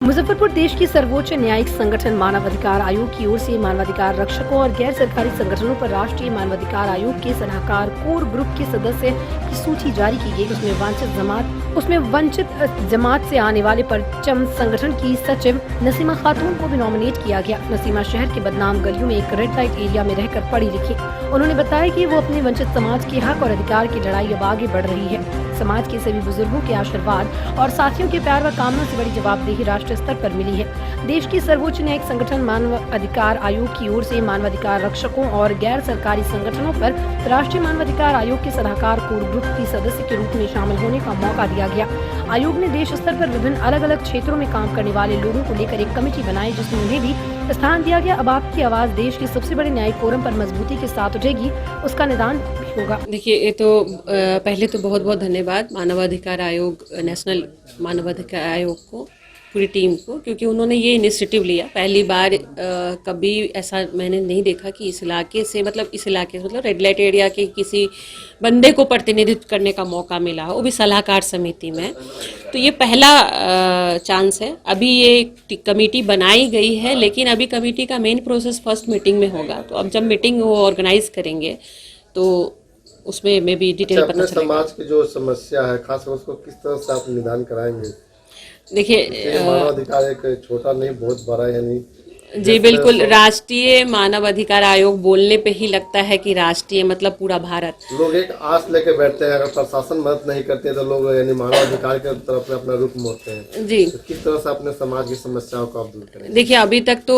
मुजफ्फरपुर देश की सर्वोच्च न्यायिक संगठन मानवाधिकार आयोग की ओर से मानवाधिकार रक्षकों और गैर सरकारी संगठनों पर राष्ट्रीय मानवाधिकार आयोग के सलाहकार कोर ग्रुप के सदस्य की सूची जारी की गई। उसमें वंचित जमात से आने वाले परचम संगठन की सचिव नसीमा खातून को भी नॉमिनेट किया गया। नसीमा शहर के बदनाम गलियों में एक रेड लाइट एरिया में रहकर पढ़ी लिखी। उन्होंने बताया कि वो अपने वंचित समाज के हक और अधिकार की लड़ाई अब आगे बढ़ रही है। समाज के सभी बुजुर्गों के आशीर्वाद और साथियों के प्यार व कामना से बड़ी जवाबदेही राष्ट्रीय स्तर पर मिली है। देश की सर्वोच्च न्यायिक संगठन मानवाधिकार आयोग की ओर से मानवाधिकार रक्षकों और गैर सरकारी संगठनों पर राष्ट्रीय मानवाधिकार आयोग के सलाहकार कोर ग्रुप की सदस्य के रूप में शामिल होने का मौका दिया गया। आयोग ने देश स्तर पर विभिन्न अलग अलग क्षेत्रों में काम करने वाले लोगों को लेकर एक कमेटी बनाई, जिसमें उन्हें भी स्थान दिया गया। अब आपकी आवाज देश के सबसे बड़े न्यायिक फोरम पर मजबूती के साथ उठेगी, उसका निदान भी होगा। देखिए, ये तो पहले तो बहुत बहुत धन्यवाद मानवाधिकार आयोग, नेशनल मानवाधिकार आयोग को, पूरी टीम को, क्योंकि उन्होंने ये इनिशिएटिव लिया। पहली बार कभी ऐसा मैंने नहीं देखा कि इस इलाके से मतलब रेड लाइट एरिया के किसी बंदे को प्रतिनिधित्व करने का मौका मिला, वो भी सलाहकार समिति में। तो ये पहला चांस है। अभी ये कमेटी बनाई गई है, लेकिन अभी कमेटी का मेन प्रोसेस फर्स्ट मीटिंग में होगा। तो अब जब मीटिंग वो ऑर्गेनाइज करेंगे तो उसमें में भी डिटेल पता चलेगा। समाज की जो समस्या है खासकर उसको किस तरह से आप निदान कराएंगे? देखिए, मानवाधिकार एक छोटा नहीं बहुत बड़ा है, यानी जी बिल्कुल, राष्ट्रीय मानवाधिकार आयोग बोलने पे ही लगता है कि राष्ट्रीय मतलब पूरा भारत। लोग एक आस लेके बैठते हैं, अगर प्रशासन मदद नहीं करते तो लोग यानी मानवाधिकार की तरफ अपना रुख मोड़ते हैं। जी, तो किस तरह से अपने समाज की समस्याओं को आप दूर करेंगे? देखिए, अभी तक तो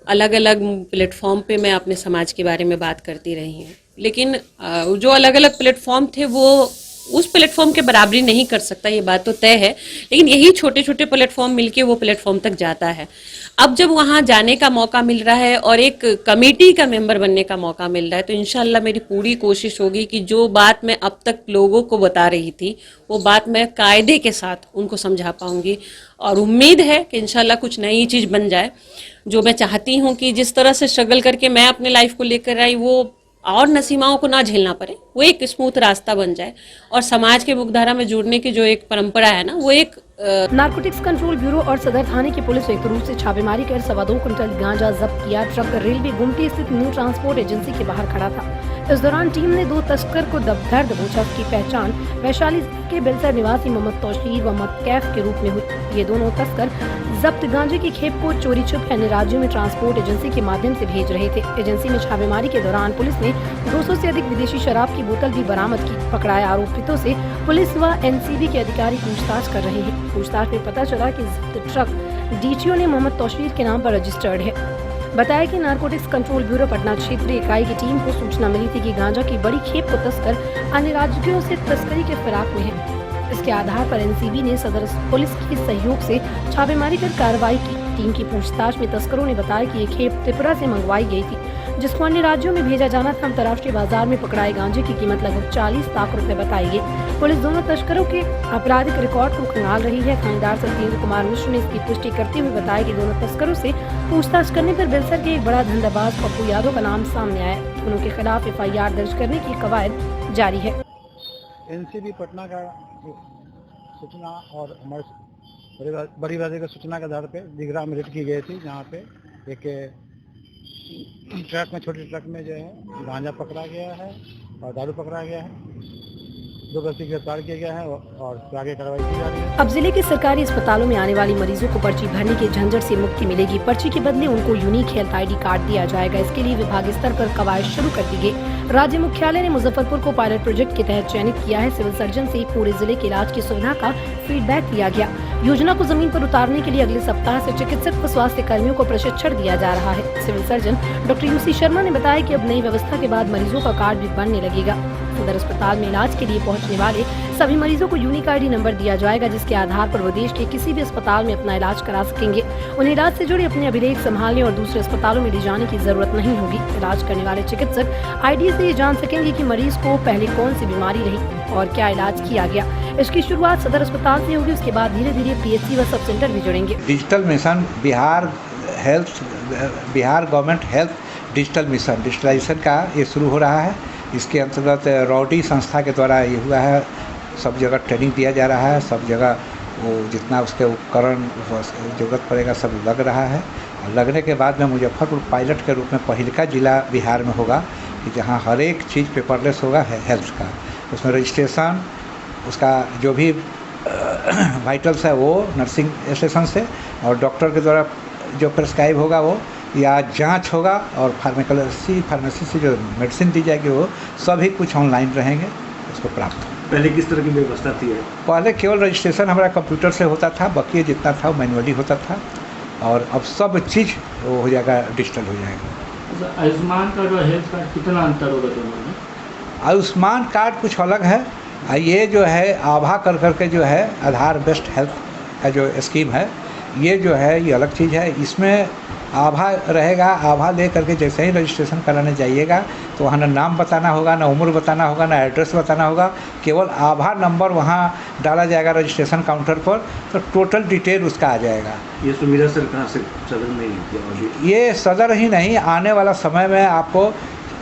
अलग अलग प्लेटफॉर्म पे मैं अपने समाज के बारे में बात करती रही हूँ, लेकिन जो अलग अलग प्लेटफॉर्म थे वो उस प्लेटफॉर्म के बराबरी नहीं कर सकता, ये बात तो तय है। लेकिन यही छोटे छोटे प्लेटफॉर्म मिलके वो प्लेटफॉर्म तक जाता है। अब जब वहां जाने का मौका मिल रहा है और एक कमेटी का मेंबर बनने का मौका मिल रहा है, तो इंशाल्लाह मेरी पूरी कोशिश होगी कि जो बात मैं अब तक लोगों को बता रही थी वो बात मैं कायदे के साथ उनको समझा पाऊंगी। और उम्मीद है कि इंशाल्लाह कुछ नई चीज बन जाए। जो मैं चाहती हूँ कि जिस तरह से स्ट्रगल करके मैं अपने लाइफ को लेकर आई, वो और नसीमाओं को ना झेलना पड़े, वो एक स्मूथ रास्ता बन जाए और समाज के मुख्यधारा में जुड़ने की जो एक परंपरा है ना, वो एक नारकोटिक्स कंट्रोल ब्यूरो और सदर थाने की पुलिस संयुक्त रूप से छापेमारी कर 2.25 क्विंटल गांजा जब्त किया। ट्रक रेलवे गुमटी स्थित न्यू ट्रांसपोर्ट एजेंसी के बाहर खड़ा था। इस दौरान टीम ने 2 तस्कर को धर दबोचा। की पहचान वैशाली के बेलसर निवासी मोहम्मद तौशीर व मोहम्मद कैफ के रूप में हुई। ये दोनों तस्कर जब्त गांजे की खेप को चोरी छुप अन्य राज्यों में ट्रांसपोर्ट एजेंसी के माध्यम से भेज रहे थे। एजेंसी में छापेमारी के दौरान पुलिस ने 200 से अधिक विदेशी शराब की बोतल भी बरामद की। पकड़ाए आरोपितों से पुलिस व एनसीबी के अधिकारी पूछताछ कर रहे हैं। पूछताछ में पता चला कि जब्त ट्रक डीटीओ ने मोहम्मद तौशीर के नाम पर रजिस्टर्ड है। बताया कि नारकोटिक्स कंट्रोल ब्यूरो पटना क्षेत्रीय इकाई की टीम को सूचना मिली थी कि गांजा की बड़ी खेप को तस्कर अन्य राज्यों से तस्करी के फिराक में है। इसके आधार पर एनसीबी ने सदर पुलिस के सहयोग से छापेमारी कर कार्रवाई की। टीम की पूछताछ में तस्करों ने बताया कि ये खेप त्रिपुरा से मंगवाई गई थी, जिसको अन्य राज्यों में भेजा जाना था। अंतर्राष्ट्रीय बाजार में पकड़ाए गांजे की कीमत लगभग 40 लाख रुपए बताई गई। पुलिस दोनों तस्करों के आपराधिक रिकॉर्ड को खंगाल रही है। थानेदार सत्येंद्र कुमार मिश्र ने इसकी पुष्टि करते हुए बताया कि दोनों तस्करों से पूछताछ करने पर बेलसर के एक बड़ा धंधाबाज पप्पू यादव का नाम सामने आया। दोनों के खिलाफ FIR दर्ज करने की कवायद जारी है। एनसीबी पटना का सूचना और हमारे बड़ी बाजी की सूचना के आधार पे दिघरा में रेड की गई थी, जहाँ पे एक ट्रक में, छोटे ट्रक में जो है गांजा पकड़ा गया है और दारू पकड़ा गया है। 2 व्यक्ति गिरफ्तार किया गया है और आगे कार्रवाई की जा रही है। अब जिले के सरकारी अस्पतालों में आने वाली मरीजों को पर्ची भरने के झंझट से मुक्ति मिलेगी। पर्ची के बदले उनको यूनिक हेल्थ ID कार्ड दिया जाएगा। इसके लिए विभाग स्तर पर कवायद शुरू कर दी गई। राज्य मुख्यालय ने मुजफ्फरपुर को पायलट प्रोजेक्ट के तहत चयनित किया है। सिविल सर्जन से पूरे जिले के इलाज की सुविधा का फीडबैक लिया गया। योजना को जमीन पर उतारने के लिए अगले सप्ताह से चिकित्सक व स्वास्थ्य कर्मियों को प्रशिक्षण दिया जा रहा है। Civil surgeon doctor UC Sharma ने बताया कि अब नई व्यवस्था के बाद मरीजों का कार्ड भी बनने लगेगा। सदर अस्पताल में इलाज के लिए पहुंचने वाले सभी मरीजों को यूनिक ID नंबर दिया जाएगा, जिसके आधार पर वो देश के किसी भी अस्पताल में अपना इलाज करा सकेंगे। उन्हें इलाज से जुड़े अपने अभिलेख संभालने और दूसरे अस्पतालों में ले जाने की जरूरत नहीं होगी। इलाज करने वाले चिकित्सक ID से ये जान सकेंगे कि मरीज को पहले कौन सी बीमारी रही और क्या इलाज किया गया। इसकी शुरुआत सदर अस्पताल से होगी। उसके बाद धीरे धीरे PHC व सब सेंटर भी जुड़ेंगे। Digital mission Bihar government health digital mission digitalisation का ये शुरू हो रहा है। इसके अंतर्गत रॉडी संस्था के द्वारा ये हुआ है। सब जगह ट्रेनिंग दिया जा रहा है, सब जगह वो जितना उसके उपकरण ज़रूरत पड़ेगा सब लग रहा है। और लगने के बाद में मुजफ्फरपुर पायलट के रूप में पहिलका जिला बिहार में होगा कि जहाँ हर एक चीज़ पेपरलेस होगा हेल्थ का। उसमें रजिस्ट्रेशन उसका जो भी वाइटल्स है वो नर्सिंग स्टेशन से, और डॉक्टर के द्वारा जो प्रेस्क्राइब होगा वो, या जांच होगा, और फार्मेसी से जो मेडिसिन दी जाएगी वो सभी कुछ ऑनलाइन रहेंगे, उसको प्राप्त हो। पहले किस तरह की व्यवस्था थी? पहले केवल रजिस्ट्रेशन हमारा कंप्यूटर से होता था, बाकी जितना था वो मैनुअली होता था, और अब सब चीज़ वो हो जाएगा, डिजिटल हो जाएगा। आयुष्मान कार्ड और हेल्थ कार्ड कितना अंतर होगा दोनों में? आयुष्मान कार्ड कुछ अलग है, ये जो है आभा कर करके जो है आधार बेस्ड हेल्थ का जो स्कीम है, ये जो है ये अलग चीज़ है। इसमें आभा रहेगा, आभा ले करके जैसे ही रजिस्ट्रेशन कराने जाइएगा तो वहाँ ना नाम बताना होगा, ना उम्र बताना होगा, ना एड्रेस बताना होगा, केवल आभा नंबर वहाँ डाला जाएगा रजिस्ट्रेशन काउंटर पर, तो टोटल डिटेल उसका आ जाएगा। ये सुविधा सर कहाँ से? सदर में ही? ये सदर ही नहीं, आने वाला समय में आपको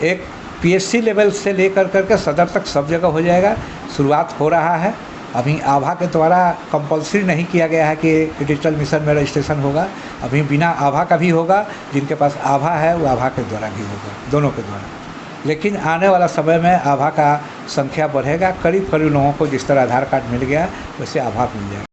एक PSC लेवल से लेकर करके सदर तक सब जगह हो जाएगा। शुरुआत हो रहा है, अभी आभा के द्वारा कंपलसरी नहीं किया गया है कि डिजिटल मिशन में रजिस्ट्रेशन होगा, अभी बिना आभा का भी होगा, जिनके पास आभा है वो आभा के द्वारा भी होगा, दोनों के द्वारा। लेकिन आने वाला समय में आभा का संख्या बढ़ेगा, करीब करीब लोगों को जिस तरह आधार कार्ड मिल गया वैसे आभा मिल जाएगा।